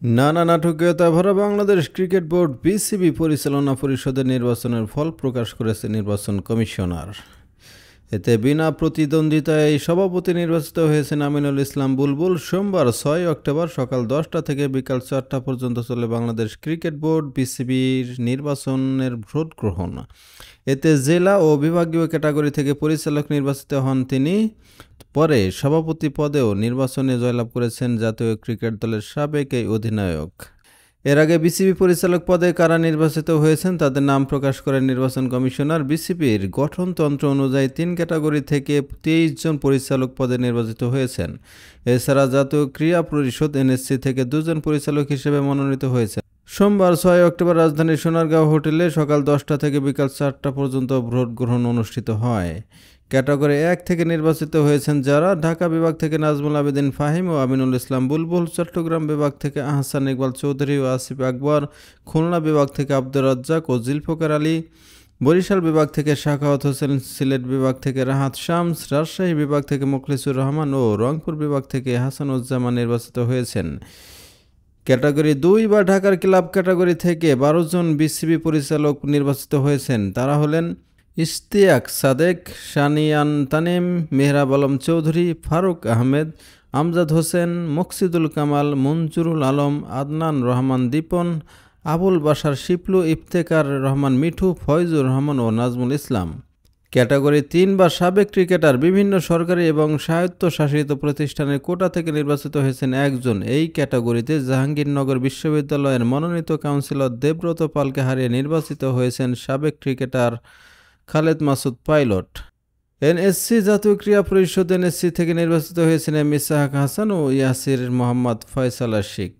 নানা নাটকীয়তা ভরা বাংলাদেশ ক্রিকেট বোর্ড বিসিবি পরিচালনা পরিষদের নির্বাচনের ফল প্রকাশ করেছে নির্বাচন কমিশনার। এতে বিনা প্রতিদ্বন্দ্বিতায় সভাপতি নির্বাচিত হয়েছেন আমিনুল ইসলাম বুলবুল। সোমবার ৬ অক্টোবর সকাল ১০টা থেকে বিকাল ৪টা পর্যন্ত চলে বাংলাদেশ ক্রিকেট বোর্ড বিসিবির নির্বাচনের ভোট গ্রহণ। এতে জেলা ও বিভাগীয় ক্যাটাগরি থেকে পরিচালক নির্বাচিত হন তিনি। পরে সভাপতি পদেও নির্বাচনে জয়লাভ করেছেন জাতীয় ক্রিকেট দলের সাবেক এই অধিনায়ক। এর আগে বিসিবি পরিচালক পদে কারা নির্বাচিত হয়েছেন তাদের নাম প্রকাশ করেন নির্বাচন কমিশনার। বিসিবির গঠনতন্ত্র অনুযায়ী ৩ ক্যাটাগরি থেকে ২৩ জন পরিচালক পদে নির্বাচিত হয়েছেন। এছাড়া জাতীয় ক্রীড়া পরিষদ এনএসসি থেকে ২ জন পরিচালক হিসেবে মনোনীত হয়েছেন। সোমবার ৬ অক্টোবর রাজধানীর সোনারগাঁও হোটেলে সকাল ১০টা থেকে বিকাল ৪টা পর্যন্ত ভোট গ্রহণ অনুষ্ঠিত হয়। ক্যাটাগরি ১ থেকে নির্বাচিত হয়েছেন যারা: ঢাকা বিভাগ থেকে নাজমুল আবেদিন ফাহিম ও আমিনুল ইসলাম বুলবুল, চট্টগ্রাম বিভাগ থেকে আহসান ইকবাল চৌধুরী ও আসিফ আকবর, খুলনা বিভাগ থেকে আব্দুর রাজ্জাক ও জুলফিকার আলী, বরিশাল বিভাগ থেকে সাখাওয়াত হোসেন, সিলেট বিভাগ থেকে রাহাত শামস, রাজশাহী বিভাগ থেকে মুখলিসুর রহমান ও রংপুর বিভাগ থেকে হাসানুজ্জামান নির্বাচিত হয়েছেন। ক্যাটাগরি ২ বা ঢাকার ক্লাব ক্যাটাগরি থেকে ১২ জন বিসিবি পরিচালক নির্বাচিত হয়েছেন। তারা হলেন: ইশতিয়াক সাদেক, শানিয়ান তানিম, মেহরাব আলম চৌধুরী, ফারুক আহমেদ, আমজাদ হোসেন, মকসিদুল কামাল, মঞ্জুরুল আলম, আদনান রহমান দীপন, আবুল বাশার শিপলু, ইফতেখার রহমান মিঠু, ফয়জুর রহমান ও নাজমুল ইসলাম। ক্যাটাগরি ৩ বা সাবেক ক্রিকেটার বিভিন্ন সরকারি এবং স্বায়ত্তশাসিত প্রতিষ্ঠানের কোটা থেকে নির্বাচিত হয়েছেন ১ জন। এই ক্যাটাগরিতে জাহাঙ্গীরনগর বিশ্ববিদ্যালয়ের মনোনীত কাউন্সিলর দেবব্রত পালকে হারিয়ে নির্বাচিত হয়েছেন সাবেক cricketer Khaled Masud pilot. NSC জাতীয় ক্রীড়া পরিষদ এনএসসি থেকে নির্বাচিত হয়েছেন এম ইসাহাক হাসান ও ইয়াসির মোহাম্মদ ফয়সাল আশিক।